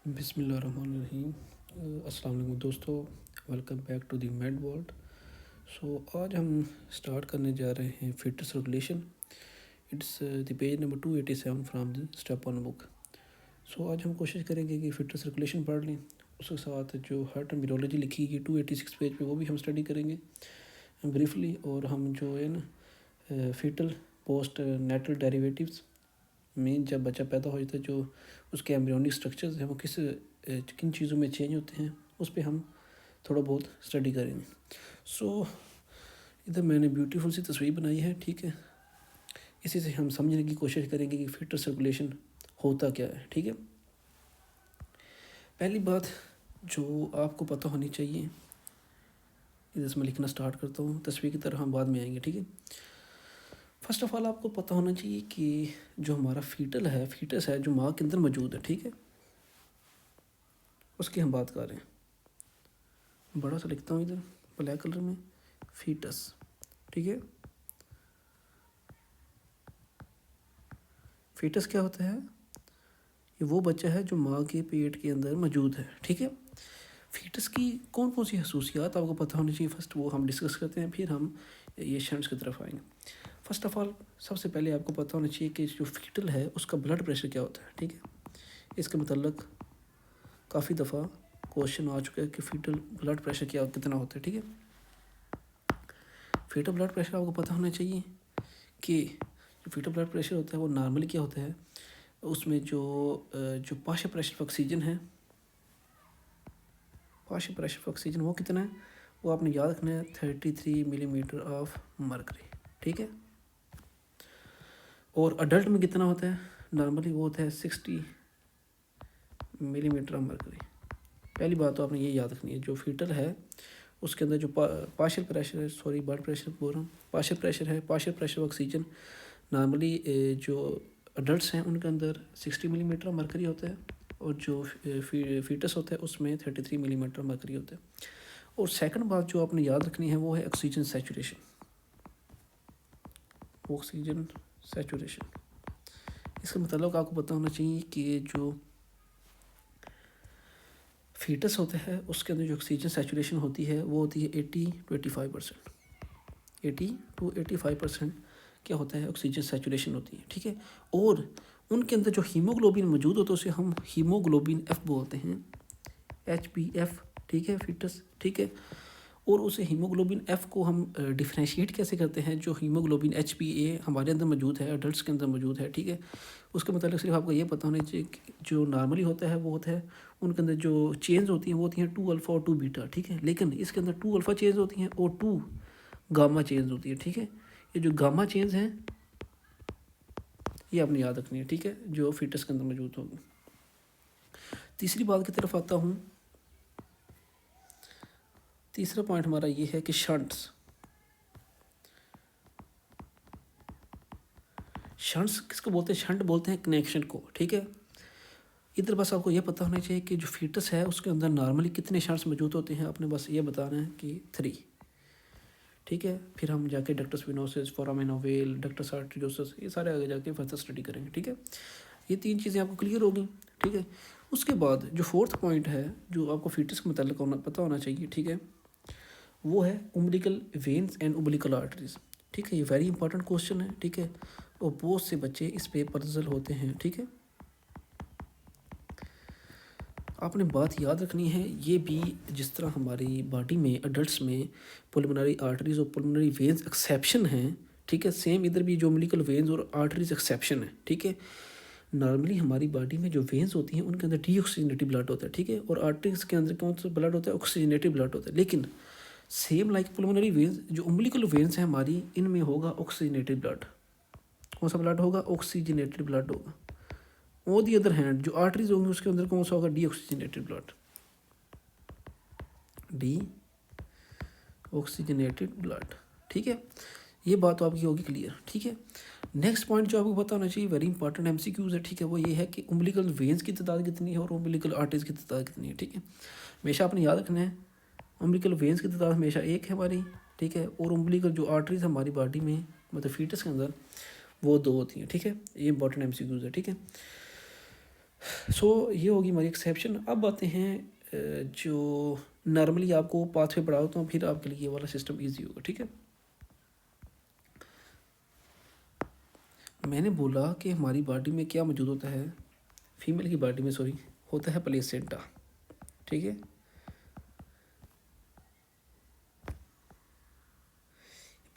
बिस्मिल्लाहिर्रहमानिर्रहीम। अस्सलाम वालेकुम दोस्तों, welcome back to the med world. आज हम स्टार्ट करने जा रहे हैं fitness regulation. It's the page number 287 from the step one book. आज हम कोशिश करेंगे कि फिटनेस रेगुलेशन पढ़ लें। उसके साथ जो हर टर्मिनोलॉजी लिखी गई 286 पेज पे वो भी हम स्टडी करेंगे ब्रीफली। और हम जो है ना फीटल पोस्ट नेटल डेरिवेटिव्स में जब बच्चा पैदा हो जाता है, जो उसके एम्ब्रियोनिक स्ट्रक्चर्स हैं वो किन चीज़ों में चेंज होते हैं, उस पर हम थोड़ा बहुत स्टडी करेंगे। इधर मैंने ब्यूटीफुल सी तस्वीर बनाई है, ठीक है। इसी से हम समझने की कोशिश करेंगे कि फिटर सर्कुलेशन होता क्या है, ठीक है। पहली बात जो आपको पता होनी चाहिए, इधर से मैं लिखना स्टार्ट करता हूँ, तस्वीर की तरह हम बाद में आएंगे, ठीक है। फर्स्ट ऑफ ऑल आपको पता होना चाहिए कि जो हमारा फीटस है जो माँ के अंदर मौजूद है, ठीक है, उसकी हम बात कर रहे हैं। बड़ा सा लिखता हूँ इधर ब्लैक कलर में, फीटस, ठीक है। फीटस क्या होता है? ये वो बच्चा है जो माँ के पेट के अंदर मौजूद है, ठीक है। फीटस की कौन कौन सी खसूसियात आपको पता होनी चाहिए, फर्स्ट वो हम डिस्कस करते हैं, फिर हम ये शंट्स की तरफ आएंगे। फर्स्ट ऑफ ऑल सबसे पहले आपको पता होना चाहिए कि जो फीटल है उसका ब्लड प्रेशर क्या होता है, ठीक है। इसके मतलब काफ़ी दफ़ा क्वेश्चन आ चुका है कि फीटल ब्लड प्रेशर कितना होता है, ठीक है। फीटल ब्लड प्रेशर आपको पता होना चाहिए कि जो फीटल ब्लड प्रेशर होता है वो नॉर्मली क्या होता है, उसमें जो पार्शियल प्रेशर ऑक्सीजन है, पार्शियल प्रेशर ऑक्सीजन वो कितना है, वो आपने याद रखना है 33 मिलीमीटर ऑफ मरकरी, ठीक है। और अडल्ट में कितना होता है, नॉर्मली वो होता है 60 मिलीमीटर ऑफ मरकरी। पहली बात तो आपने ये याद रखनी है, जो फीटल है उसके अंदर जो पार्शियल प्रेशर है, सॉरी ब्लड प्रेशर बोल रहा हूँ, पार्शियल प्रेशर है, पार्शियल प्रेशर ऑक्सीजन नॉर्मली जो अडल्ट्स हैं उनके अंदर 60 मिलीमीटर मरकरी होता है, और जो फीटस होता है उसमें 33 मिलीमीटर मरकरी होता है। और सेकंड बात जो आपने याद रखनी है वो है ऑक्सीजन सैचुरेशन। ऑक्सीजन सैचुरेशन इसका मतलब आपको पता होना चाहिए कि जो फीटस होता है उसके अंदर जो ऑक्सीजन सैचुरेशन होती है वो होती है 80 to 85%। 80 to 85% क्या होता है, ऑक्सीजन सैचुरेशन होती है, ठीक है। और उनके अंदर जो हीमोग्लोबिन मौजूद होता है उसे हम हीमोग्लोबिन एफ बोलते हैं, HbF, ठीक है, फीटस, ठीक है। और उसे हीमोग्लोबिन एफ को हम डिफ्रेंशिएट कैसे करते हैं, जो हीमोग्लोबिन HbA हमारे अंदर मौजूद है, अडल्ट के अंदर मौजूद है, ठीक है। उसके मतलब सिर्फ आपको ये पता होना चाहिए कि जो नॉर्मली होता है वो होता है उनके अंदर जो चेंज होती हैं वो होती हैं 2 अल्फ़ा और 2 बीटा, ठीक है। लेकिन इसके अंदर 2 अल्फ़ा चेंज होती हैं और 2 गामा चेंज होती है, ठीक है। ये जो गामा चेंज हैं ये आपने याद रखनी है, ठीक है, जो फीटस के अंदर मौजूद होगी। तीसरी बात की तरफ आता हूँ। तीसरा पॉइंट हमारा ये है कि शंट्स किसको बोलते हैं, शंट बोलते हैं कनेक्शन को, ठीक है। इधर बस आपको ये पता होना चाहिए कि जो फीटस है उसके अंदर नॉर्मली कितने शंट्स मौजूद होते हैं, आपने बस ये बताना है कि 3, ठीक है। फिर हम जाके ductus venosus, foramen ovale, ductus arteriosus, ये सारे आगे जाके फर्दर स्टडी करेंगे, ठीक है। ये 3 चीज़ें आपको क्लियर होगी, ठीक है। उसके बाद जो फोर्थ पॉइंट है जो आपको फीटस के मतलब पता होना चाहिए, ठीक है, वो है उम्बिलिकल वेन्स एंड उम्बिलिकल आर्टरीज, ठीक है। ये वेरी इंपॉर्टेंट क्वेश्चन है, ठीक है, और बहुत से बच्चे इस पे पजल होते हैं, ठीक है। आपने बात याद रखनी है, ये भी जिस तरह हमारी बॉडी में अडल्ट्स में पुलमोनरी आर्टरीज और पुलमोनरी वेन्स एक्सेप्शन हैं, ठीक है, सेम इधर भी जो उम्बिलिकल वेन्स और आर्टरीज एक्सेप्शन है, ठीक है। नॉर्मली हमारी बॉडी में जो वेन्स होती हैं उनके अंदर डीऑक्सीजनेटेड ब्लड होता है, ठीक है, और आर्टरीज के अंदर कौन सा ब्लड होता है, ऑक्सीजनेटेड ब्लड होता है। लेकिन सेम लाइक पुलमोनरी वेन्स, जो उम्बिलिकल वेन्स हैं हमारी, इनमें होगा ऑक्सीजनेटेड ब्लड। कौन सा ब्लड होगा, ऑक्सीजनेटेड ब्लड होगा। ऑन दी अदर हैंड जो आर्टरीज होंगी उसके अंदर कौन सा होगा, deoxygenated blood, D oxygenated blood, ठीक है। ये बात तो आपकी होगी क्लियर, ठीक है। नेक्स्ट पॉइंट जो आपको पता होना चाहिए, वेरी इंपॉर्टेंट MCQs है, ठीक है, वो ये है कि उम्बिलिकल वेन्स की तादाद कितनी है और उम्बिलिकल आर्टरीज की तादाद कितनी है, ठीक है। हमेशा आपने याद रखना है उम्बिलिकल वेन्स की तादाद हमेशा 1 है हमारी, ठीक है, और उम्बिलिकल जो आर्टरीज हमारी बॉडी में मतलब फीटस के अंदर वो 2 होती हैं, ठीक है। ये इंपॉर्टेंट MCQs है, ठीक है। सो ये होगी हमारी एक्सेप्शन। अब आते हैं जो नॉर्मली आपको पाथवे पढ़ा होता हूँ, फिर आपके लिए ये वाला सिस्टम ईजी होगा, ठीक है। मैंने बोला कि हमारी बॉडी में क्या मौजूद होता है, फीमेल की बॉडी में सॉरी, होता है प्लेसेंटा, ठीक है।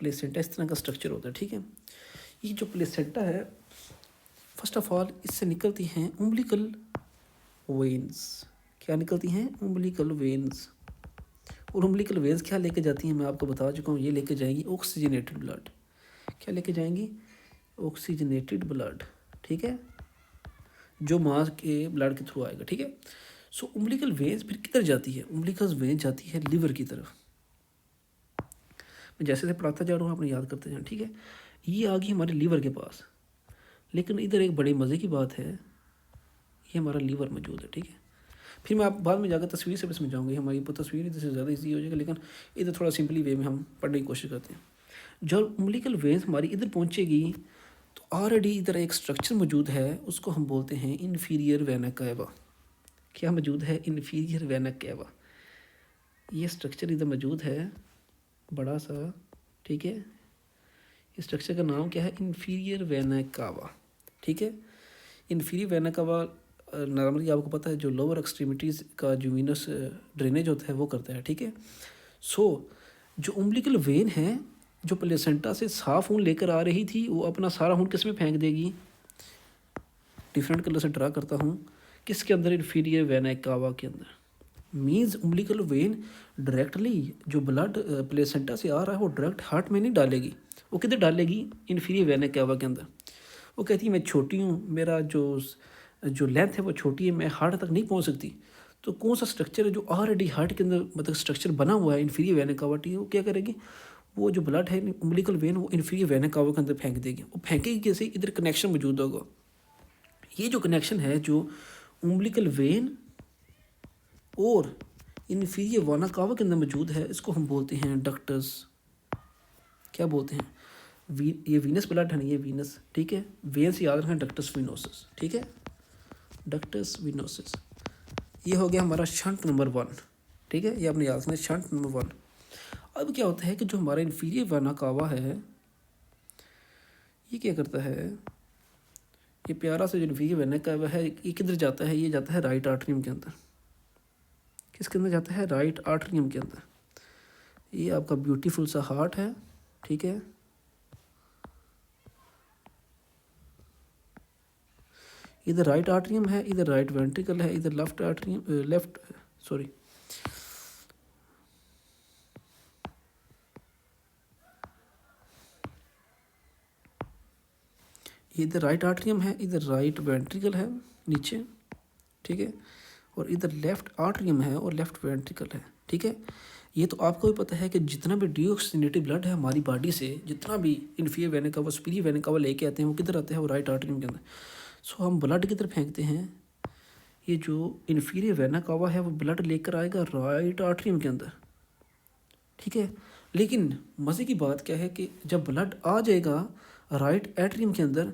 प्लेसेंटा इस तरह का स्ट्रक्चर होता है, ठीक है। ये जो प्लेसेंटा है, फर्स्ट ऑफ ऑल इससे निकलती हैं उम्बिलिकल वेन्स। क्या निकलती हैं? उम्बिलिकल वेन्स। और उम्बिलिकल वेन्स क्या लेके जाती हैं, मैं आपको बता चुका हूँ, ये लेके जाएंगी ऑक्सीजनेटेड ब्लड। क्या लेके जाएंगी? ऑक्सीजनेटेड ब्लड, ठीक है, जो माँ के ब्लड के थ्रू आएगा, ठीक है। सो उम्बिलिकल वेन्स फिर किधर जाती है? उम्बिलिकल वेन जाती है लिवर की तरफ। मैं जैसे पढ़ाता जा रहा हूँ, आपने याद करते जाना, ठीक है। ये आ गई हमारे लीवर के पास, लेकिन इधर एक बड़ी मज़े की बात है, ये हमारा लीवर मौजूद है, ठीक है। फिर मैं आप बाद में जाकर तस्वीर से भी समझाऊंगी, हमारी तस्वीर इधर से ज़्यादा ईजी हो जाएगा, लेकिन इधर थोड़ा सिंपली वे में हम पढ़ने की कोशिश करते हैं। जब उम्बिलिकल वेन्स हमारी इधर पहुँचेगी तो ऑलरेडी इधर एक स्ट्रक्चर मौजूद है, उसको हम बोलते हैं इन्फीरियर वेना कैवा। क्या मौजूद है? Inferior vena cava. ये स्ट्रक्चर इधर मौजूद है बड़ा सा, ठीक है। इस स्ट्रक्चर का नाम क्या है? इन्फीरियर वेना कावा, ठीक है। इन्फीरियर वेना कावा नॉर्मली आपको पता है जो लोअर एक्सट्रीमिटीज़ का जो वीनस ड्रेनेज होता है वो करता है, ठीक है। सो जो उम्बिलिकल वेन है, जो प्लेसेंटा से साफ खून लेकर आ रही थी, वो अपना सारा खून किस में फेंक देगी? डिफरेंट कलर से ड्रा करता हूँ, किसके अंदर? इन्फीरियर वेना कावा के अंदर। मीन्स उम्बिलिकल वेन डायरेक्टली जो ब्लड प्लेसेंटा से आ रहा है वो डायरेक्ट हार्ट में नहीं डालेगी, वो किधर डालेगी? इन्फीरियर वेना कावा के अंदर। वो कहती है मैं छोटी हूँ, मेरा जो लेंथ है वो छोटी है, मैं हार्ट तक नहीं पहुँच सकती। तो कौन सा स्ट्रक्चर है जो ऑलरेडी हार्ट के अंदर मतलब स्ट्रक्चर बना हुआ है इन्फीरियर वेना कावा, ठीक है, वो क्या करेगी? वो जो ब्लड है उम्बिलिकल वेन वो इन्फीरियर वेना कावा के अंदर फेंक देगी। वो फेंकेगी कैसे? इधर कनेक्शन मौजूद होगा। ये जो कनेक्शन है जो उम्बिलिकल वेन और इन्फीरियर वेना कावा के अंदर मौजूद है, इसको हम बोलते हैं डक्टस। क्या बोलते हैं? ये वीनस ब्लड है ना, ये वीनस, ठीक है। वेन से याद रखना डक्टस विनोसिस, ठीक है, डक्टस विनोसिस। ये हो गया हमारा शंट नंबर 1, ठीक है, ये आपने याद रखना, शंट नंबर 1। अब क्या होता है कि जो हमारा इन्फीरियर वेना कावा है, ये क्या करता है? ये प्यारा सा जो इन्फीरियर वेना कावा है, ये किधर जाता है? ये जाता है राइट आर्टरियम के अंदर। किसके अंदर जाता है? राइट आर्टरियम के अंदर। ये आपका ब्यूटीफुल सा हार्ट है, ठीक है। इधर राइट आर्टरियम है, इधर राइट वेंट्रिकल है, इधर लेफ्ट आर्टरियम, लेफ्ट सॉरी इधर राइट आर्टरियम है, इधर राइट वेंट्रिकल है नीचे, ठीक है, और इधर लेफ्ट आर्टरियम है और लेफ्ट वेंट्रिकल है, ठीक है। ये तो आपको भी पता है कि जितना भी डीऑक्सीनेटेड ब्लड है हमारी बॉडी से, जितना भी inferior vena cava superior vena cava लेके आते हैं, वो किधर आते हैं? वो राइट आर्टरियम के अंदर। सो हम ब्लड किधर फेंकते हैं? ये जो इन्फीरियर वेना कावा है वो ब्लड लेकर आएगा राइट आर्टरियम के अंदर, ठीक है। लेकिन मज़े की बात क्या है कि जब ब्लड आ जाएगा राइट एट्रियम के अंदर,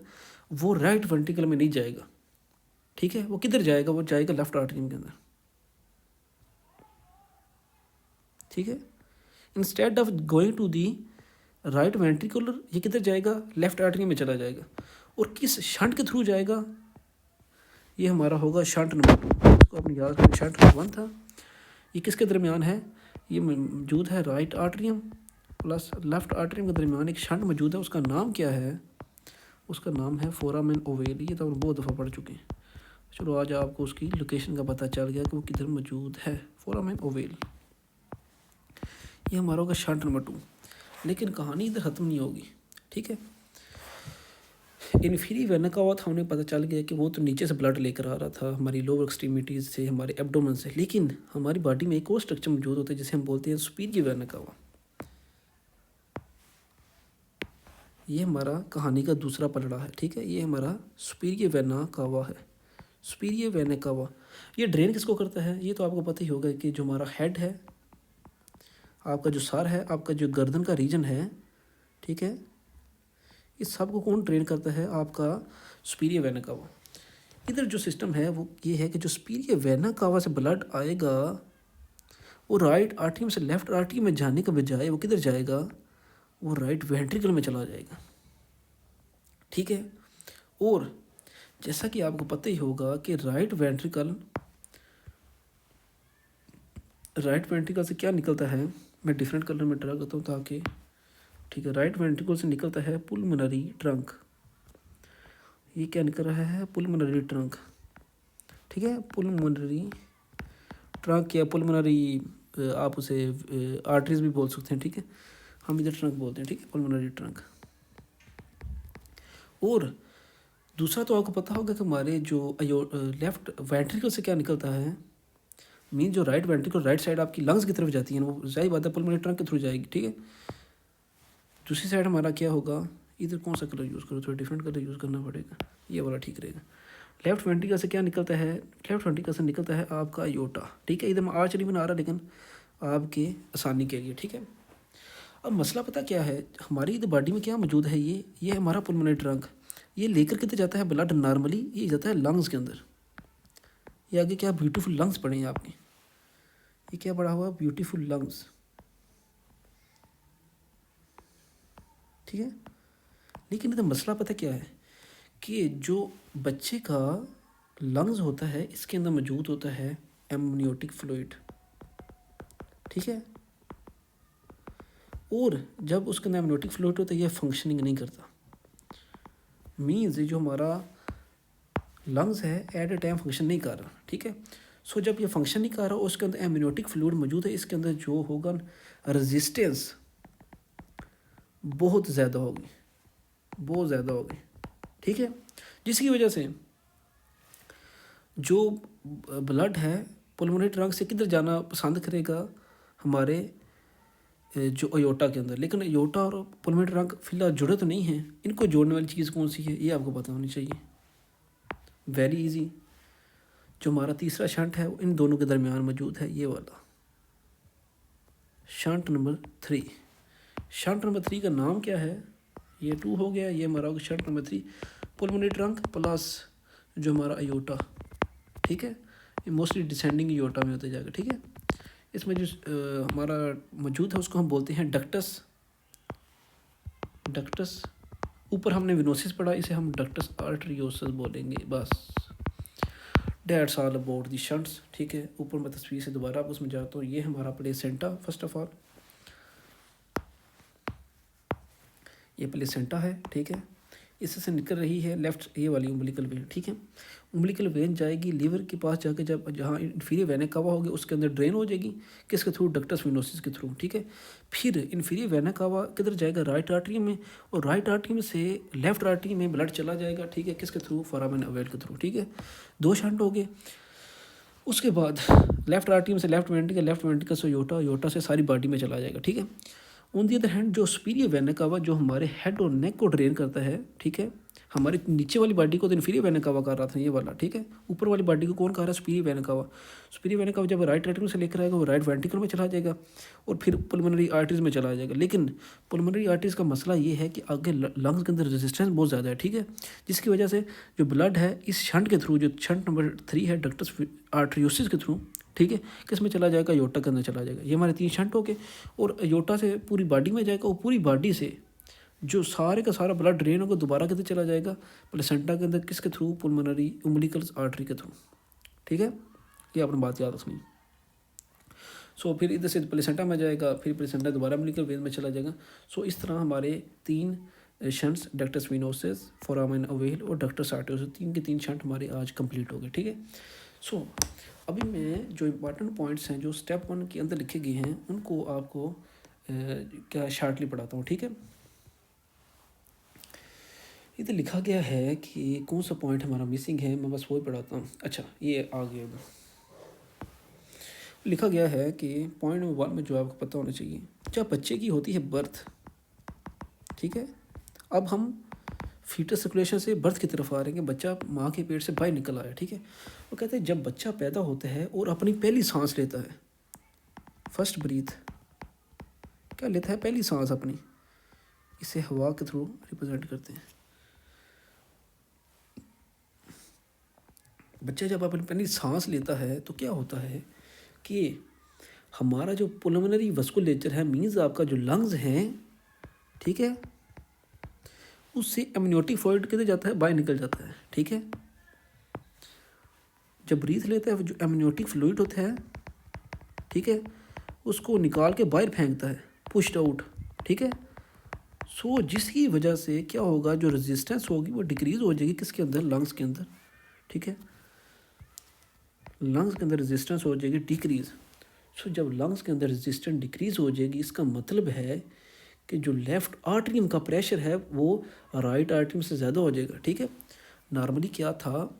वो राइट वेंट्रिकल में नहीं जाएगा, ठीक है। वो किधर जाएगा? वो जाएगा लेफ्ट आर्टरियम के अंदर, ठीक है। Instead of going to the right ventricular, ये किधर जाएगा? लेफ्ट आर्टरियम में चला जाएगा। और किस शंट के थ्रू जाएगा? ये हमारा होगा शंट नंबर 2। इसको आपने याद रखना, शंट नंबर 1 था, ये किसके दरमियान है? ये मौजूद है right atrium plus left atrium के दरमियान एक शंट मौजूद है। उसका नाम क्या है? उसका नाम है फोरामेन ओवेल। ये तो हम बहुत दफ़ा पढ़ चुके हैं। चलो आज आपको उसकी लोकेशन का पता चल गया कि वो किधर मौजूद है, फोरामेन ओवेल। ये हमारा होगा शंट नंबर 2। लेकिन कहानी इधर ख़त्म नहीं होगी, ठीक है। इन्फीरियर वेना कावा था, हमें पता चल गया कि वो तो नीचे से ब्लड लेकर आ रहा था हमारी लोअर एक्सट्रीमिटीज़ से, हमारे एब्डोमेन से। लेकिन हमारी बॉडी में एक और स्ट्रक्चर मौजूद होता है जिसे हम बोलते हैं सुपीरियर वेना कावा। ये हमारा कहानी का दूसरा पलड़ा है, ठीक है। ये हमारा सुपीरियर वेना कावा है, सुपीरियर वेना कावा। ये ड्रेन किसको करता है? ये तो आपको पता ही होगा कि जो हमारा हेड है, आपका जो सर है, आपका जो गर्दन का रीजन है, ठीक है, इस सब को कौन ड्रेन करता है? आपका सुपीरियर वेना कावा। इधर जो सिस्टम है वो ये है कि जो सुपीरियर वेना कावा से ब्लड आएगा वो राइट आर्टरी से लेफ्ट आर्टरी में जाने के बजाय वो किधर जाएगा, वो राइट वेंट्रिकल में चला जाएगा, ठीक है। और जैसा कि आपको पता ही होगा कि राइट वेंट्रिकल से क्या निकलता है, मैं डिफरेंट कलर में ड्रा करता हूँ ताकि, ठीक है, राइट वेंट्रिकल से निकलता है पुलमोनरी ट्रंक, ये क्या निकल रहा है, पुलमोनरी ट्रंक, ठीक है, पुलमोनरी ट्रंक या पुलमोनरी आप उसे आर्टरीज भी बोल सकते हैं, ठीक है, हम इधर ट्रंक बोलते हैं, ठीक है, पुलमोनरी ट्रंक। और दूसरा तो आपको पता होगा कि हमारे जो लेफ्ट वेंट्रिकल से क्या निकलता है, मीन जो राइट वेंट्रिकल राइट साइड आपकी लंग्स की तरफ जाती है वो जाहिर बात है पुलमोनरी ट्रंक के थ्रू जाएगी, ठीक है। दूसरी साइड हमारा क्या होगा, इधर कौन सा कलर यूज़ करो, थोड़ा डिफरेंट कलर यूज़ करना पड़ेगा, ये वाला ठीक रहेगा। लेफ्ट वेंट्रिकल से क्या निकलता है, लेफ्ट वेंट्रिकल से निकलता है आपका अयोटा, ठीक है, इधर मैं आर्च नहीं बना रहा लेकिन आपके आसानी के लिए, ठीक है। अब मसला पता क्या है, हमारी इधर बॉडी में क्या मौजूद है, ये हमारा पुलमोनरी ट्रंक, ये लेकर किधर जाता है ब्लड नॉर्मली, ये जाता है लंग्स के अंदर। ये आगे क्या ब्यूटीफुल लंग्स पड़े हैं आपके, ये क्या पड़ा हुआ, ब्यूटीफुल लंग्स, ठीक है। लेकिन इधर मसला पता क्या है कि जो बच्चे का लंग्स होता है इसके अंदर मौजूद होता है एमनियोटिक फ्लूइड, ठीक है। और जब उसके अंदर एमनियोटिक फ्लूइड होता है ये फंक्शनिंग नहीं करता, मीन्स जो हमारा लंग्स है एट ए टाइम फंक्शन नहीं कर रहा, ठीक है। सो जब ये फंक्शन नहीं कर रहा उसके अंदर एमनियोटिक फ्लूइड मौजूद है, इसके अंदर जो होगा रेजिस्टेंस बहुत ज़्यादा होगी, ठीक है, जिसकी वजह से जो ब्लड है पुलमोनरी ट्रंक से किधर जाना पसंद करेगा, हमारे जो अयोटा के अंदर। लेकिन अयोटा और पुलमोनरी ट्रंक फिलहाल जुड़े तो नहीं हैं, इनको जोड़ने वाली चीज़ कौन सी है ये आपको पता होनी चाहिए, वेरी इजी। जो हमारा तीसरा शंट है इन दोनों के दरमियान मौजूद है, ये वाला शंट नंबर 3। शंट नंबर 3 का नाम क्या है, ये 2 हो गया, ये हमारा होगा shunt number 3, pulmonary trunk plus जो हमारा अयोटा, ठीक है, ये मोस्टली डिसेंडिंग अयोटा में होते जाएगा, ठीक है। इसमें जो हमारा मौजूद है उसको हम बोलते हैं डक्टस, ऊपर हमने विनोसिस पढ़ा, इसे हम डक्टस आर्टरियोसस बोलेंगे, बस that's all about the shunts, ठीक है। ऊपर मैं तस्वीर से दोबारा आप उसमें जाता हूँ, ये हमारा प्लेसेंटा, फर्स्ट ऑफ ऑल ये प्लेसेंटा है, ठीक है, इससे निकल रही है लेफ्ट ये वाली उम्बिलिकल वेन, ठीक है। उम्बिलिकल वेन जाएगी लीवर के पास जाके, जब जहाँ इन्फीरियर वेना कावा होगी उसके अंदर ड्रेन हो जाएगी, किसके थ्रू, डक्टस वेनोसिस के थ्रू, ठीक है। फिर इन्फीरियर वेना कावा किधर जाएगा, राइट आर्टरी में, और राइट आर्टरी में से लेफ्ट आर्टरी में ब्लड चला जाएगा, ठीक है, किसके थ्रू, फोरामेन ओवल के थ्रू, ठीक है। 2 शंट हो गए। उसके बाद लेफ्ट आर्टरी में से लेफ्ट वेंट्रिकल से योटा से सारी बॉडी में चला जाएगा, ठीक है। ऑन दी अदर हैंड जो सुपीरियर वेना कावा जो हमारे हेड और नेक को ड्रेन करता है, ठीक है, हमारे नीचे वाली बॉडी को तो इन्फीरियर वेना कावा कर रहा था ये वाला, ठीक है, ऊपर वाली बॉडी को कौन कर रहा है, superior vena cava. Superior vena cava जब राइट आर्टरी से लेकर आएगा वो राइट वेंट्रिकल में चला जाएगा और फिर पुलमोनरी आर्टरीज में चला जाएगा। लेकिन पुलमोनरी आर्टरीज का मसला ये है कि आगे लंग्स के अंदर रेजिस्टेंस बहुत ज़्यादा है, ठीक है, जिसकी वजह से जो ब्लड है इस शंट के थ्रू, जो शंट नंबर 3 है डक्टस आर्टरियोसिस के थ्रू, ठीक है, किस में चला जाएगा, योटा के अंदर चला जाएगा। ये हमारे 3 शंट हो गए और योटा से पूरी बॉडी में जाएगा और पूरी बॉडी से जो सारे का सारा ब्लड ड्रेन होगा दोबारा किधर चला जाएगा, प्लेसेंटा के अंदर, किसके थ्रू, पुलमोनरी उम्बिलिकल आर्टरी के थ्रू, ठीक है। ये आपने बात याद रखनी। सो फिर इधर से प्लेसेंटा में जाएगा, फिर प्लेसेंटा दोबारा उम्बिलिकल वेन में चला जाएगा। सो इस तरह हमारे 3 shunts, ductus venosus, foramen Oval और डक्टस आर्टरियोसिस, 3 के 3 शंट हमारे आज कंप्लीट हो गए, ठीक है। सो अभी मैं जो इम्पोर्टेंट पॉइंट्स हैं जो स्टेप 1 के अंदर लिखे गए हैं उनको आपको क्या शार्टली पढ़ाता हूँ, ठीक है। इधर लिखा गया है कि कौन सा पॉइंट हमारा मिसिंग है, मैं बस वही पढ़ाता हूँ। अच्छा ये आ गया, लिखा गया है कि पॉइंट नंबर 1 में जो आपको पता होना चाहिए, जब बच्चे की होती है बर्थ, ठीक है, अब हम फीटस सर्कुलेशन से बर्थ की तरफ आ रहे हैं, बच्चा माँ के पेट से बाहर निकल आया, ठीक है। वो कहते हैं जब बच्चा पैदा होता है और अपनी पहली सांस लेता है, फर्स्ट ब्रीथ, क्या लेता है, पहली सांस अपनी, इसे हवा के थ्रू रिप्रेजेंट करते हैं। बच्चा जब अपनी अपनी सांस लेता है तो क्या होता है कि हमारा जो पुलमनरी वस्कुलेचर है, मीन्स आपका जो लंग्स हैं, ठीक है, उससे एमनियोटिक फ्लूइड किधर जाता है, बाहर निकल जाता है, ठीक है। जब ब्रीथ लेता है जो एमनियोटिक फ्लूइड होता है, ठीक है, उसको निकाल के बाहर फेंकता है, पुश्ड आउट, ठीक है। सो जिसकी वजह से क्या होगा, जो रेजिस्टेंस होगी वो डिक्रीज़ हो जाएगी किसके अंदर, लंग्स के अंदर, ठीक है। लंग्स के अंदर रेजिस्टेंस हो जाएगी डिक्रीज़। सो जब लंग्स के अंदर रेजिस्टेंस डिक्रीज़ हो जाएगी, इसका मतलब है कि जो लेफ़्ट आर्टरियम का प्रेशर है वो राइट आर्टरियम से ज़्यादा हो जाएगा, ठीक है। नॉर्मली क्या था,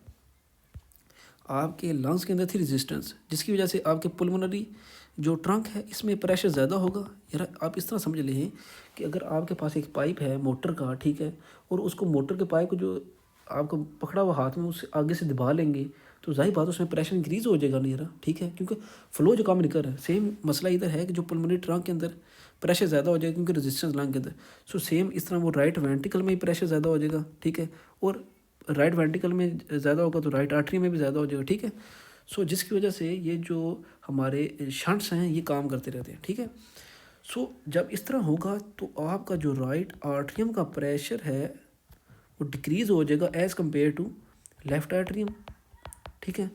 आपके लंग्स के अंदर थी रेजिस्टेंस, जिसकी वजह से आपके पुलमोनरी जो ट्रंक है इसमें प्रेशर ज़्यादा होगा। यार आप इस तरह समझ लें कि अगर आपके पास एक पाइप है मोटर का, ठीक है, और उसको मोटर के पाइप को जो आपको पकड़ा हुआ हाथ में उससे आगे से दबा लेंगे तो जाहिर बात उसमें प्रेशर इंक्रीज़ हो जाएगा नहीं यार, ठीक है, क्योंकि फ्लो जो कम निकल रहा है। सेम मसला इधर है कि जो पुलमोनरी ट्रंक के अंदर प्रेशर ज़्यादा हो जाएगा क्योंकि रेजिस्टेंस लंग के अंदर। सो सेम इस तरह वो राइट वेंट्रिकल में ही प्रेशर ज़्यादा हो जाएगा, ठीक है, और राइट वेंट्रिकल में ज़्यादा होगा तो राइट आर्टरी में भी ज़्यादा हो जाएगा, ठीक है। सो जिसकी वजह से ये जो हमारे शंट्स हैं ये काम करते रहते हैं, ठीक है। सो जब इस तरह होगा तो आपका जो राइट आर्टरियम का प्रेशर है वो डिक्रीज़ हो जाएगा as compare to left atrium, ठीक है।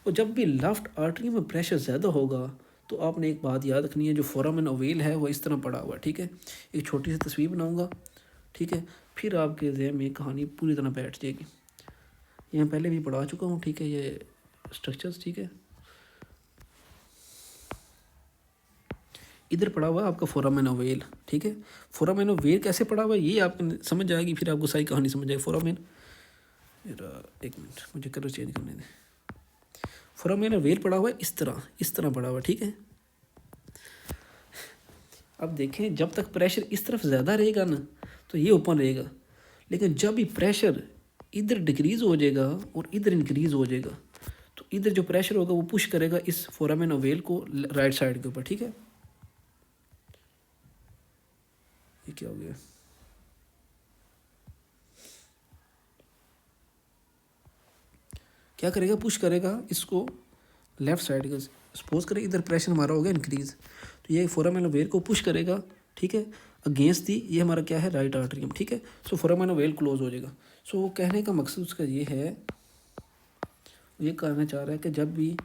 और जब भी लेफ़्ट आर्टरियम में प्रेशर ज़्यादा होगा तो आपने एक बात याद रखनी है, जो फोरामेन ओवेल है वो इस तरह पड़ा हुआ है, ठीक है। एक छोटी सी तस्वीर बनाऊंगा, ठीक है, फिर आपके ज़हन में कहानी पूरी तरह बैठ जाएगी। ये मैं पहले भी पढ़ा चुका हूँ, ठीक है, ये स्ट्रक्चर्स, ठीक है। इधर पड़ा हुआ है आपका फोरामेन ओवेल, ठीक है। फोरामेन ओवेल कैसे पड़ा हुआ है ये आपको समझ आएगी, फिर आपको सारी कहानी समझ आएगी। फोरामेन, एक मिनट मुझे कलर चेंज करने दें। फोरामेन ओवेल पड़ा हुआ है इस तरह पड़ा हुआ है, ठीक है। अब देखें जब तक प्रेशर इस तरफ ज़्यादा रहेगा ना तो ये ओपन रहेगा, लेकिन जब भी प्रेशर इधर डिक्रीज़ हो जाएगा और इधर इंक्रीज़ हो जाएगा तो इधर जो प्रेशर होगा वो पुश करेगा इस फोरामेन ओवेल को राइट साइड के ऊपर, ठीक है। ये क्या हो गया, क्या करेगा, पुश करेगा इसको लेफ़्ट साइड का। सपोज करें इधर प्रेशर हमारा हो गया इंक्रीज़ तो ये फोरामेन ओवेल को पुश करेगा, ठीक है, अगेंस्ट दी ये हमारा क्या है, राइट आर्टरियम, ठीक है। सो फोरामेन ओवेल क्लोज हो जाएगा। सो कहने का मकसद उसका ये है, ये कहना चाह रहा है कि जब भी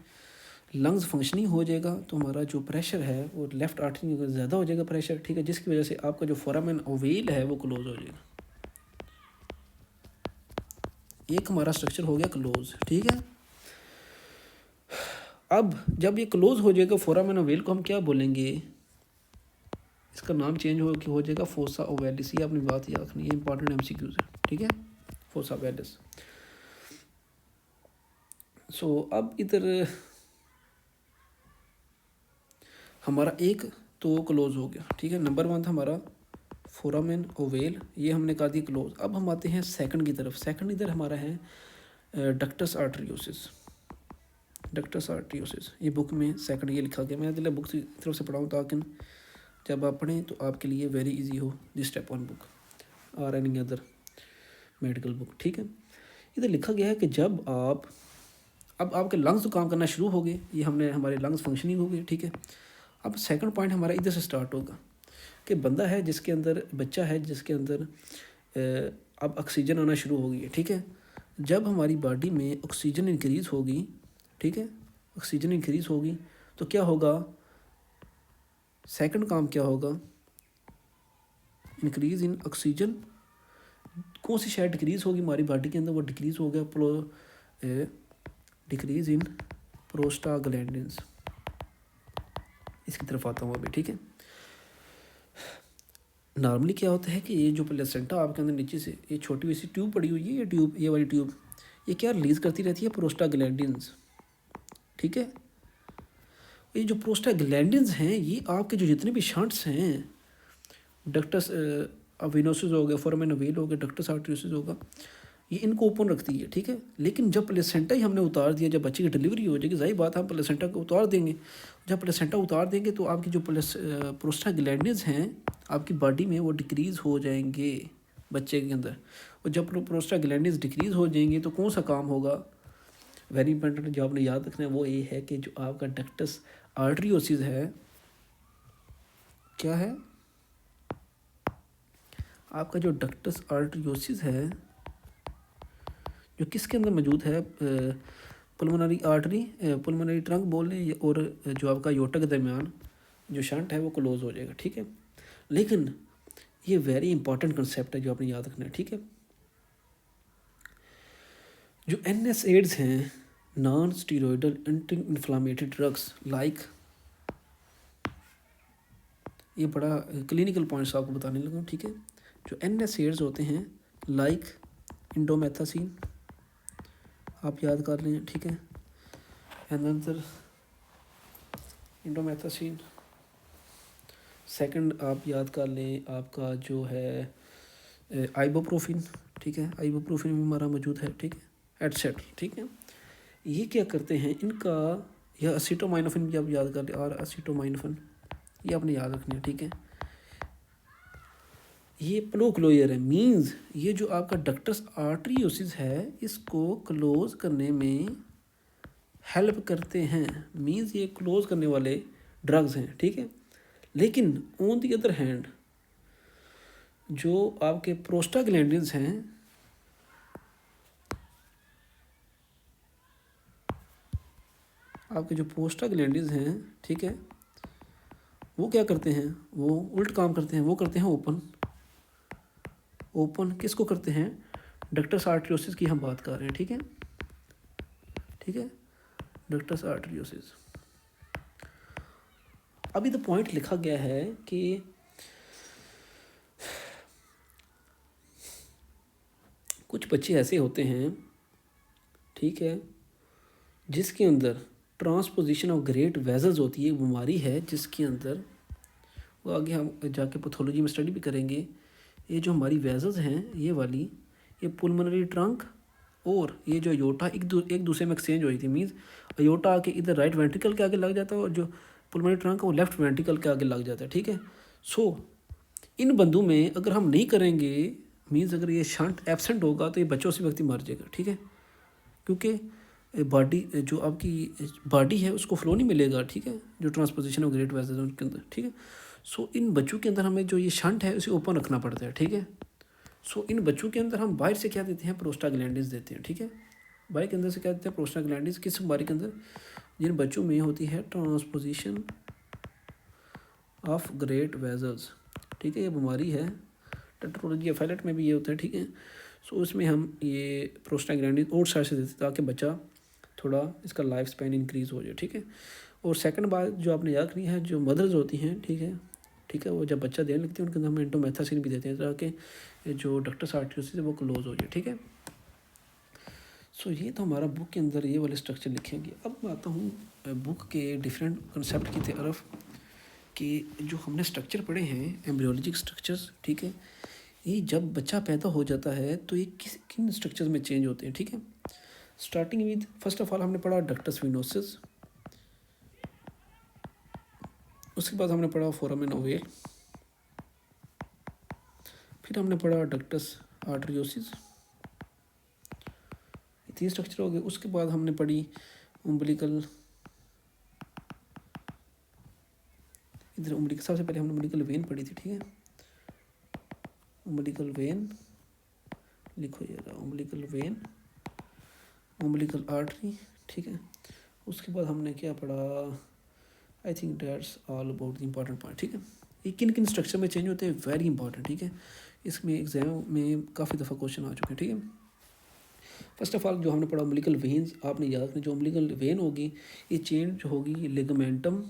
लंग्स फंक्शनिंग हो जाएगा तो हमारा जो प्रेशर है वो लेफ़्ट आर्टरी में ज़्यादा हो जाएगा प्रेशर, ठीक है, जिसकी वजह से आपका जो फोरामेन ओवेल है वो क्लोज हो जाएगा। एक हमारा स्ट्रक्चर हो गया क्लोज, ठीक है। अब जब ये क्लोज हो जाएगा फोरामेन ओवेल को हम क्या बोलेंगे, इसका नाम चेंज हो जाएगा फोसा ओवेलिस। ये अपनी बात याद रखनी है, इंपॉर्टेंट एमसीक्यूज है, ठीक है, फोसा ओवेलिस। सो अब इधर हमारा एक तो क्लोज हो गया, ठीक है, नंबर 1 था हमारा फोरामेन ओवेल, ये हमने कर दी क्लोज। अब हम आते हैं सेकंड की तरफ। सेकंड इधर हमारा है डक्टस आर्टरियोसिस। डक्टस आर्टरियोसिस ये बुक में सेकंड ये लिखा गया, मैं दिल्ली बुक की तरफ से पढ़ाऊँ ताकि जब आप पढ़ें तो आपके लिए वेरी इजी हो दिस स्टेप 1 बुक और एनी अदर मेडिकल बुक, ठीक है। इधर लिखा गया है कि जब आप, अब आपके लंग्स तो काम करना शुरू हो गए, ये हमने हमारे लंग्स फंक्शनिंग हो गए, ठीक है। अब सेकंड पॉइंट हमारा इधर से स्टार्ट होगा कि बंदा है जिसके अंदर, बच्चा है जिसके अंदर अब ऑक्सीजन आना शुरू हो गई है, ठीक है। जब हमारी बॉडी में ऑक्सीजन इंक्रीज़ होगी, ठीक है, ऑक्सीजन इंक्रीज़ होगी तो क्या होगा, सेकंड काम क्या होगा, इंक्रीज़ इन ऑक्सीजन। कौन सी शायद डिक्रीज़ होगी हमारी बॉडी के अंदर, वो डिक्रीज़ हो गया डिक्रीज़ इन प्रोस्टाग्लैंडिन्स। इसकी तरफ आता हूँ अभी, ठीक है। नॉर्मली क्या होता है कि ये जो प्लेसेंटा आपके अंदर नीचे से ये छोटी वैसी ट्यूब पड़ी हुई है, ये ट्यूब, ये वाली ट्यूब, ये क्या रिलीज़ करती रहती है, प्रोस्टाग्लैंडिन्स, ठीक है। ये जो प्रोस्टाग्लैंडिन्स हैं ये आपके जो जितने भी शंट्स हैं, डक्टस वेनोसिस हो गया, फोरामेन ओवेल हो गया, डक्टस आर्टरियोसिस होगा, ये इनको ओपन रखती है, ठीक है। लेकिन जब प्लेसेंटा ही हमने उतार दिया, जब बच्चे की डिलीवरी हो जाएगी, जाहिर बात है हम प्लेसेंटा को उतार देंगे। जब प्लेसेंटा उतार देंगे तो आपकी जो प्रोस्टाग्लैंडिन्स हैं आपकी बॉडी में वो डिक्रीज़ हो जाएंगे बच्चे के अंदर। और जब प्रोस्टाग्लैंडिन्स डिक्रीज़ हो जाएंगे तो कौन सा काम होगा, वेरी इंपॉर्टेंट जो आपने याद रखना है वो ये है कि जो आपका डक्टस आर्टरियोसिस है, क्या है आपका जो डक्टस आर्टरियोसिस है, जो किसके अंदर मौजूद है, पुल्मोनरी आर्टरी, पुल्मोनरी ट्रंक बोल लें, और जो आपका योटा के दरमियान जो शंट है वो क्लोज हो जाएगा, ठीक है। लेकिन ये वेरी इंपॉर्टेंट कंसेप्ट है जो आपने याद रखना है, ठीक है। जो NSAIDs हैं, non steroidal anti inflammatory drugs, like, ये बड़ा क्लिनिकल पॉइंट्स आपको बताने लगा, ठीक है। जो NSAIDs होते हैं लाइक इंडोमेथासिन, आप याद कर लें, ठीक है। अनदर इंडोमेथासिन, सेकंड आप याद कर लें आपका जो है आइबोप्रोफिन, ठीक है, आइबोप्रोफिन भी हमारा मौजूद है, ठीक है, एटसेट्रा, ठीक है। ये क्या करते हैं इनका, या असीटोमाइनोफिन भी आप याद कर लें, और असीटोमाइनोफिन ये आपने याद रखना है, ठीक है। ये प्लो क्लोजर है, मींस ये जो आपका डक्टस आर्टरियोसिस है इसको क्लोज करने में हेल्प करते हैं, मींस ये क्लोज करने वाले ड्रग्स हैं, ठीक है। लेकिन ऑन दी अदर हैंड जो आपके प्रोस्टाग्लैंडिन्स हैं, आपके जो प्रोस्टाग्लैंडिन्स हैं, ठीक है, वो क्या करते हैं, वो उल्ट काम करते हैं, वो करते हैं ओपन, ओपन किसको करते हैं, डक्टस आर्टरियोसिस की हम बात कर रहे हैं, ठीक है, ठीक है, डक्टस आर्टरियोसिस। अभी तो पॉइंट लिखा गया है कि कुछ बच्चे ऐसे होते हैं, ठीक है, जिसके अंदर ट्रांसपोजिशन ऑफ ग्रेट वेजल्स होती है, बीमारी है जिसके अंदर, वो आगे हम जाके पैथोलॉजी में स्टडी भी करेंगे, ये जो हमारी वेजल्स हैं ये वाली, ये पुल्मोनरी ट्रंक और ये जो अयोटा एक दूसरे में एक्सचेंज हुई थी, मीन्स अयोटा आके इधर राइट वेंट्रिकल के आगे लग जाता है और जो पुल्मोनरी ट्रंक है वो लेफ्ट वेंट्रिकल के आगे लग जाता है, ठीक है। सो इन बंदों में अगर हम नहीं करेंगे, मीन्स अगर ये शंट एब्सेंट होगा तो ये बच्चों से व्यक्ति मर जाएगा, ठीक है, क्योंकि बॉडी जो आपकी बॉडी है उसको फ्लो नहीं मिलेगा, ठीक है, जो ट्रांसपोजिशन ऑफ ग्रेट वेजल्स उनके अंदर, ठीक है। सो इन बच्चों के अंदर हमें जो ये शंट है उसे ओपन रखना पड़ता है, ठीक है। सो इन बच्चों के अंदर हम बाहर से क्या देते हैं, प्रोस्टाग्लैंडिन्स देते हैं, ठीक है। बाहर के अंदर से क्या देते हैं, प्रोस्टाग्लैंडिन्स, किस बीमारी के अंदर, जिन बच्चों में होती है ट्रांसपोजिशन ऑफ ग्रेट वेजल्स, ठीक है, ये बीमारी है, टेट्रोलॉजी एफाइलेट में भी ये होता है, ठीक है। सो उसमें हम ये प्रोस्टाग्लैंडिन और साइड से देते हैं ताकि बच्चा थोड़ा इसका लाइफ स्पैन इंक्रीज़ हो जाए, ठीक है। और सेकंड बात जो आपने याद रखनी है, जो मदर्स होती हैं, ठीक है, ठीक है, वो जब बच्चा देने लगती है उनके अंदर हम इंडोमेथासिन भी देते हैं ताकि जो डक्टस आर्टरियोसिस है वो क्लोज हो जाए, ठीक है। सो ये तो हमारा बुक के अंदर ये वाले स्ट्रक्चर लिखेंगे। अब मैं आता हूँ बुक के डिफरेंट कंसेप्ट की तरफ, कि जो हमने स्ट्रक्चर पढ़े हैं एम्ब्रियोलॉजिक स्ट्रक्चर्स, ठीक है, ये जब बच्चा पैदा हो जाता है तो ये किन स्ट्रक्चर्स में चेंज होते हैं, ठीक है। Starting with first of all हमने पढ़ा डक्टस वेनोसस, उसके बाद हमने पढ़ा फोरामेन ओवेल, फिर हमने पढ़ा डक्टस आर्टरियोसिस, 3 स्ट्रक्चर हो गए। उसके बाद हमने पढ़ी उम्बिलिकल, इधर उम्बिलिकल, सबसे पहले हमने उम्बिलिकल वेन पढ़ी थी, ठीक है, उम्बिलिकल वेन लिखो ये उम्बिलिकल वेन, उम्बिलिकल आर्टरी, ठीक है। उसके बाद हमने क्या पढ़ा, आई think that's all about the important point, ठीक है। ये किन किन स्ट्रक्चर में चेंज होते हैं, वेरी इंपॉर्टेंट, ठीक है, इसमें एग्जाम में काफ़ी दफ़ा क्वेश्चन आ चुके हैं, ठीक है। फर्स्ट ऑफ ऑल जो हमने पढ़ा उम्बिलिकल वेन्स, आपने याद रखना, जो उम्बिलिकल वेन होगी ये चेंज होगी लिगामेंटम,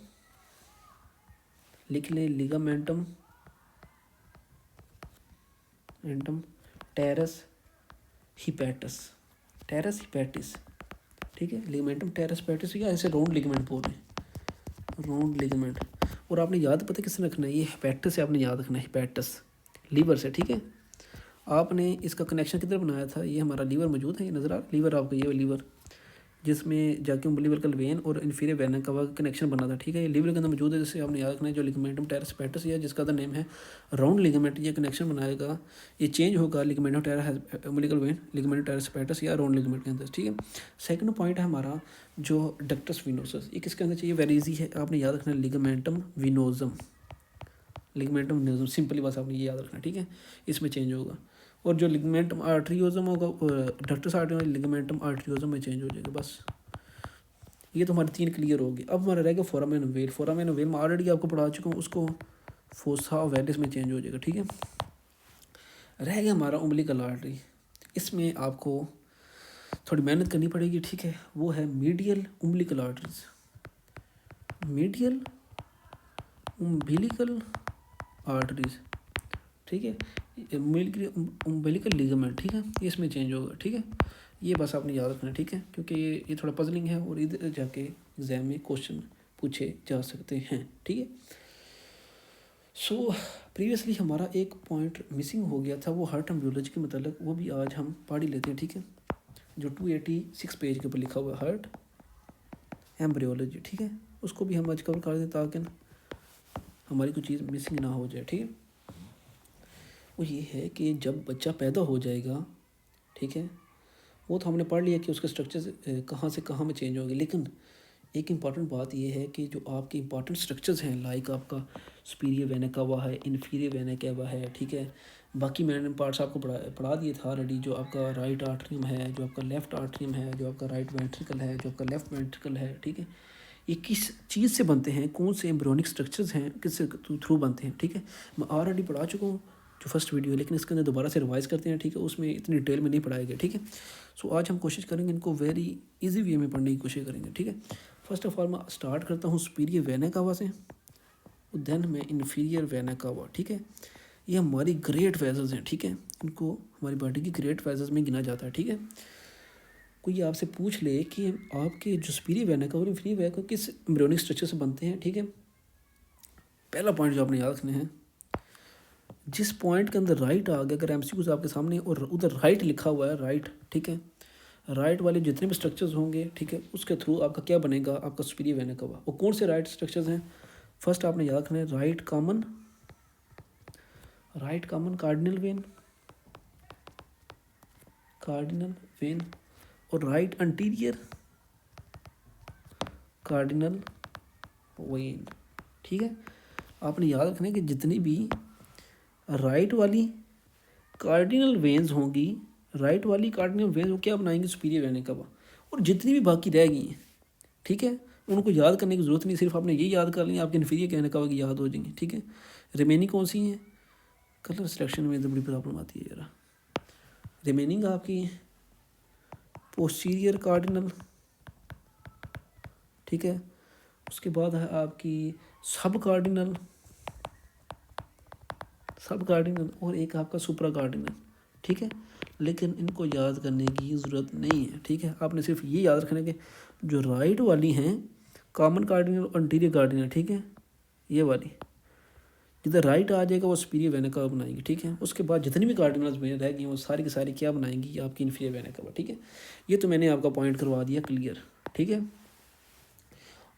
लिख लें लिगामेंटम एंटम टेरस हिपैटस, टेरस हिपैटिस, ठीक है, लिगामेंटम टेरस हिपैटिस, या ऐसे राउंड लिगामेंट बोल रहे हैं, राउंड लिगामेंट। और आपने याद पता किसने रखना है, ये हिपैटस से आपने याद रखना है, हिपैटस लीवर से, ठीक है। आपने इसका कनेक्शन किधर बनाया था, ये हमारा लीवर मौजूद है, ये नज़र आ लीवर आपका, ये लीवर, जिसमें जाके उम्बिलिकल वेन और इन्फीरियर वेना का कनेक्शन बना था, ठीक है। ये लिवर के अंदर मौजूद है, जिससे आपने याद रखना है। जो लिगामेंटम टेरेस पेटस या जिसका अदर नेम है राउंड लिगामेंट, ये कनेक्शन बनाएगा, ये चेंज होगा ligamentum teres umbilical vein, ligamentum teres hepatis या राउंड लिगामेंट के अंदर, ठीक है। सेकंड पॉइंट है हमारा जो डक्टस विनोसस, ये किसके अंदर चाहिए, वेरी इजी है, आपने याद रखना है लिगामेंटम विनोजम, लिगामेंटम विनोजम, सिंपली बस आपने ये याद रखना, ठीक है। इसमें चेंज होगा। और जो लिगामेंटम आर्ट्रियोजम होगा डक्टस आर्ट्रियोजम लिगामेंटम आर्ट्रियोजम में चेंज हो जाएगा। बस ये तो हमारे 3 क्लियर हो गए। अब हमारा रहेगा फोरामेन वेल। फोरामेन वेल में ऑलरेडी आपको पढ़ा चुका हूँ, उसको फोसा वेलिस में चेंज हो जाएगा, ठीक है। रह गया हमारा उम्बिलिकल आर्टरी, इसमें आपको थोड़ी मेहनत करनी पड़ेगी, ठीक है। वो है मीडियल उम्बिलिकल आर्टरीज, मीडियल उम्बिलिकल आर्टरीज, ठीक है। उम्बिलिकल लिगामेंट, ठीक है, ये इसमें चेंज होगा, ठीक है। ये बस आपने याद रखना है, ठीक है, क्योंकि ये थोड़ा पजलिंग है और इधर जाके एग्जाम में क्वेश्चन पूछे जा सकते हैं, ठीक है। सो प्रीवियसली हमारा एक पॉइंट मिसिंग हो गया था, वो हार्ट एम्ब्रियोलॉजी के मतलब, वो भी आज हम पढ़ ही लेते हैं, ठीक है। जो 286 पेज के ऊपर लिखा हुआ है हार्ट एम्ब्रियोलॉजी, ठीक है, उसको भी हम आज कवर कर दें ताकि हमारी कोई चीज़ मिसिंग ना हो जाए, ठीक है। वो ये है कि जब बच्चा पैदा हो जाएगा, ठीक है, वो तो हमने पढ़ लिया कि उसके स्ट्रक्चर्स कहाँ से कहाँ में चेंज होंगे, लेकिन एक इम्पॉर्टेंट बात ये है कि जो आपके इम्पॉर्टेंट स्ट्रक्चर्स हैं, लाइक आपका सुपीरियर वेना कावा है, इन्फीरियर वेना कावा है, ठीक है। बाकी मैंने पार्ट्स आपको पढ़ा दिए था ऑलरेडी, जो आपका राइट आर्ट्रियम है, जो आपका लेफ्ट आर्ट्रियम है, जो आपका राइट वेंट्रिकल है, जो आपका लेफ्ट वेंट्रिकल है, ठीक है। ये किस चीज़ से बनते हैं, कौन से एम्ब्रियोनिक स्ट्रक्चर्स हैं, किस थ्रू बनते हैं, ठीक है। मैं ऑलरेडी पढ़ा चुका हूँ जो फर्स्ट वीडियो, लेकिन इसके अंदर दोबारा से रिवाइज करते हैं, ठीक है। उसमें इतनी डिटेल में नहीं पढ़ाया गया, ठीक है। सो आज हम कोशिश करेंगे इनको वेरी इजी वे में पढ़ने की कोशिश करेंगे, ठीक है। फर्स्ट ऑफ ऑल मैं स्टार्ट करता हूँ सुपीरियर वेना कावा से, देन मैं इन्फीरियर वेना कावा, ठीक है। ये हमारी ग्रेट वेजल्स हैं, ठीक है, इनको हमारी बॉडी की ग्रेट वेजल्स में गिना जाता है, ठीक है। कोई आपसे पूछ ले कि आपके जो सुपीरियर वेना कावा और इन्फीरियर वेना कावा किस एम्ब्रियोनिक स्ट्रक्चर से बनते हैं, ठीक है। पहला पॉइंट जो आपने याद रखना है, जिस पॉइंट के अंदर राइट आ गया, अगर एमसीक्यूज आपके सामने और उधर राइट लिखा हुआ है, राइट, ठीक है, राइट वाले जितने भी स्ट्रक्चर्स होंगे, ठीक है, उसके थ्रू आपका क्या बनेगा, आपका सुपीरियर वेना कावा। वो कौन से राइट स्ट्रक्चर्स हैं, फर्स्ट आपने याद रखना है राइट कॉमन कार्डिनल वेन और राइट एंटीरियर कार्डिनल वेन, ठीक है। आपने याद रखना है कि जितनी भी राइट वाली कार्डिनल वेन्स होंगी, राइट वाली कार्डिनल वेन्स वो क्या बनाएंगे, सुपीरियर वेना कावा। और जितनी भी बाकी रह गई हैं, ठीक है, उनको याद करने की ज़रूरत नहीं, सिर्फ आपने ये याद कर लिया, आपके इन्फीरियर वेना कावा की याद हो जाएंगी, ठीक है। रिमेनिंग कौन सी हैं, कलर सिलेक्शन में तो बड़ी प्रॉब्लम आती है जरा। रिमेनिंग आपकी पोस्टीरियर कार्डिनल, ठीक है, उसके बाद है आपकी सब कार्डिनल और एक आपका सुप्रा कार्डिनल, ठीक है। लेकिन इनको याद करने की ज़रूरत नहीं है, ठीक है। आपने सिर्फ ये याद रखना है कि जो राइट वाली हैं कॉमन कार्डिनल और एंटीरियर कार्डिनल, ठीक है, ये वाली जिधर राइट आ जाएगा वो सुपीरियर वेना कावा बनाएंगी, ठीक है। उसके बाद जितनी भी कार्डिनल्स में रह गई वो सारी की सारी क्या बनाएंगी, आपकी इन्फीरियर वेना कावा, ठीक है। ये तो मैंने आपका पॉइंट करवा दिया क्लियर, ठीक है।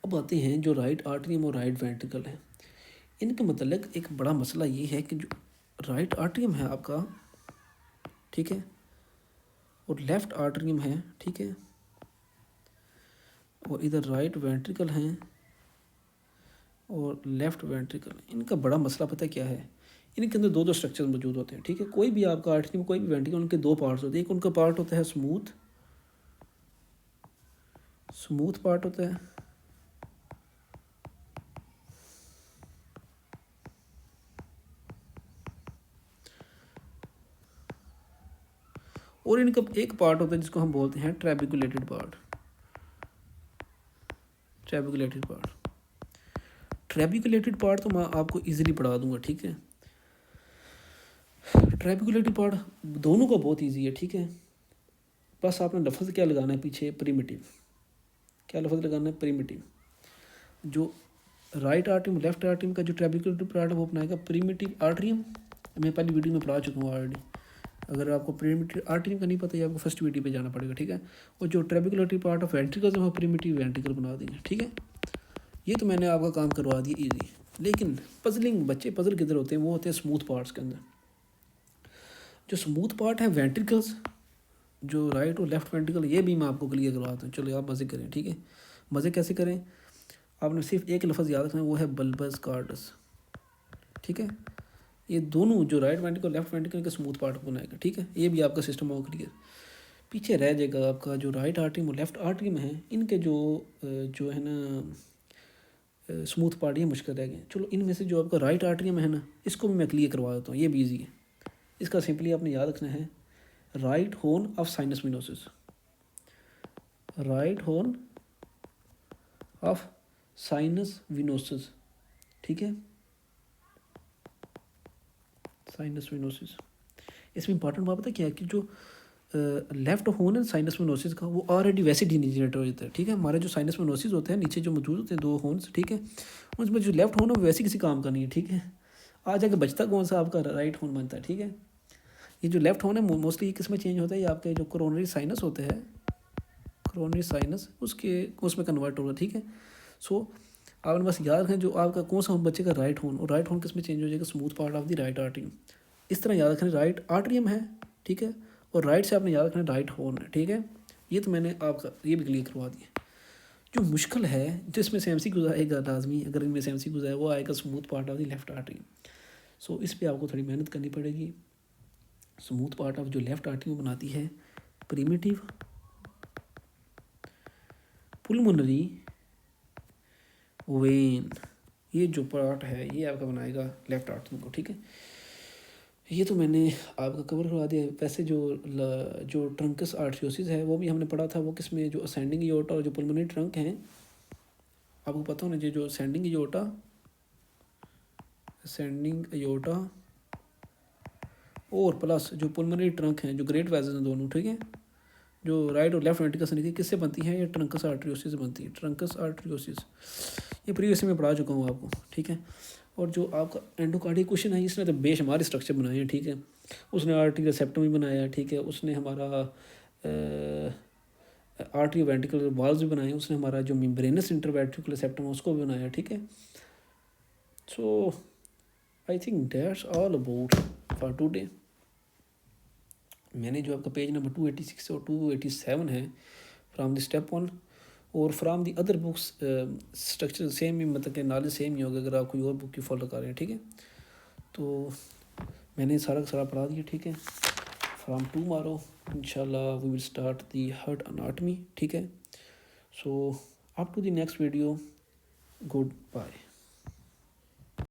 अब आते हैं जो राइट आर्टरियम और राइट वेंट्रिकल है, इनके मतलब एक बड़ा मसला ये है कि जो राइट आर्टरियम है आपका, ठीक है, और लेफ्ट आर्टरियम है, ठीक है, और इधर राइट वेंट्रिकल हैं और लेफ्ट वेंट्रिकल, इनका बड़ा मसला पता है क्या है, इनके अंदर दो स्ट्रक्चर मौजूद होते हैं, ठीक है। कोई भी आपका आर्टरियम कोई भी वेंट्रिकल, उनके दो पार्ट्स होते हैं। एक उनका पार्ट होता है स्मूथ पार्ट होता है, और इनका एक पार्ट होता है जिसको हम बोलते हैं ट्रेबिकुलेटेड पार्ट। ट्रेबिकुलेटेड पार्ट तो मैं आपको इजीली पढ़ा दूंगा, ठीक है। ट्रेबिकुलेटेड पार्ट दोनों का बहुत इजी है, ठीक है। बस आपने लफ्ज़ क्या लगाना है पीछे, प्रिमिटिव। क्या लफ्ज़ लगाना है, प्रिमिटिव। जो राइट आर्टरियम लेफ्ट आर्टरियम का जो ट्रेबिकुलेटेड पार्ट है वो अपनाएगा प्रिमिटिव आर्टरियम। मैं पहली वीडियो में पढ़ा चुका हूँ ऑलरेडी, अगर आपको प्रीमिटिव आर्टरी का नहीं पता है आपको फर्स्ट वीडियो पे जाना पड़ेगा, ठीक है। और जो ट्रेबिकुलरी पार्ट ऑफ वेंट्रिकल्स है वो प्रीमिटिव वेंट्रिकल बना देंगे, ठीक है। ये तो मैंने आपका काम करवा दिया ईजी। लेकिन पजलिंग बच्चे पजल किधर होते हैं, वो होते हैं स्मूथ पार्ट्स के अंदर। जो स्मूथ पार्ट है वेंट्रिकल्स, जो राइट और लेफ्ट वेंट्रिकल, ये भी मैं आपको क्लियर करवाता हूँ। चलो आप मज़े करें, ठीक है। मज़े कैसे करें, आपने सिर्फ एक लफ्ज़ याद रखना है, वो है बल्बस कार्डस, ठीक है। ये दोनों जो राइट वेंट्रिकल लेफ्ट वेंट्रिकल का स्मूथ पार्ट बनाएगा, ठीक है। ये भी आपका सिस्टम होगा क्लियर। पीछे रह जाएगा आपका जो राइट आर्टरी और लेफ्ट आर्टरी में है, इनके जो है ना स्मूथ पार्ट, ये मुश्किल रह गए। चलो इनमें से जो आपका राइट आर्टरी में है ना, इसको भी मैं क्लियर करवा देता हूँ, ये भी ईजी है। इसका सिंपली आपने याद रखना है, right Horne of sinus venosus, right Horne of sinus venosus, ठीक है, साइनस विनोसिस। इसमें इंपॉर्टेंट बात पता क्या है कि जो लेफ्ट होर्न है साइनस विनोसिस का, वो ऑलरेडी वैसे डीजेनरेट हो जाता है, ठीक है। हमारे जो साइनस विनोसिस होते हैं नीचे जो मौजूद होते हैं दो होर्न्स, ठीक है, उसमें जो लेफ्ट होर्न है वो वैसे किसी काम का नहीं है, ठीक है। आ जाके बचता कौन सा, आपका राइट होर्न बनता है, ठीक है। ये जो लेफ्ट होर्न है मोस्टली किस में चेंज होता है, ये आपके जो कोरोनरी साइनस होते हैं, कोरोनरी साइनस उसमें कन्वर्ट होगा, ठीक है। सो आपने बस याद रखें जो आपका कौन सा बच्चे का राइट होर्न, और राइट होर्न किस में चेंज हो जाएगा, smooth part of the right atrium. इस तरह याद रखें राइट आर्टरियम है, ठीक है, और राइट से आपने याद रखना राइट होर्न है, ठीक है। ये तो मैंने आपका ये भी क्लियर करवा दिया। जो मुश्किल है जिसमें से MCQ आएगा लाजमी, अगर इनमें से MCQ आए, वो आएगा smooth part of the left artery. So इस पर आपको थोड़ी मेहनत करनी पड़ेगी। स्मूथ पार्ट ऑफ जो लेफ्ट आर्टरी बनाती है प्रीमिटिव पुलमोनरी वेन, ये जो पार्ट है ये आपका बनाएगा लेफ्ट आर्टरी को, ठीक है। ये तो मैंने आपका कवर करवा दिया। वैसे जो ट्रंकस आर्टरियोसिस है वो भी हमने पढ़ा था, वो किस में, जो असेंडिंग एओर्टा और जो पुलमोनरी ट्रंक हैं, आपको पता होना चाहिए। जो असेंडिंग एओर्टा और प्लस जो पुलमोनरी ट्रंक हैं, जो ग्रेट वेसल्स हैं दोनों, ठीक है, जो राइट और लेफ्ट वेंट्रिकल से निकली किससे बनती है, ये ट्रंकस आर्टरियोसिस से बनती है, ट्रंकस आर्टरियोसिस। ये प्रीवियस में पढ़ा चुका हूँ आपको, ठीक है। और जो आपका एंडोकार्डिक क्वेश्चन है, इसने तो बेशुमार स्ट्रक्चर बनाए हैं, ठीक है। उसने आर्टरी सेप्टम भी बनाया, ठीक है, उसने हमारा आर्टरी वेंट्रिकुलर वाल्व्स भी बनाए, उसने हमारा जो मेम्ब्रेनस इंटरवेंट्रिकुलर सेप्टम है उसको भी बनाया, ठीक है। So I think that's all about for today. मैंने जो आपका पेज नंबर 286 और 287 है फ्राम द स्टेप 1 और from the other books, structure same ही, मतलब कि नॉलेज सेम ही होगा अगर आप कोई और बुक की फॉलो कर रहे हैं, ठीक है। तो मैंने सारा का सारा पढ़ा दिया, ठीक है। फ्राम टुमारो इंशाल्लाह we will start the heart anatomy, ठीक है। So up to the next video, good bye.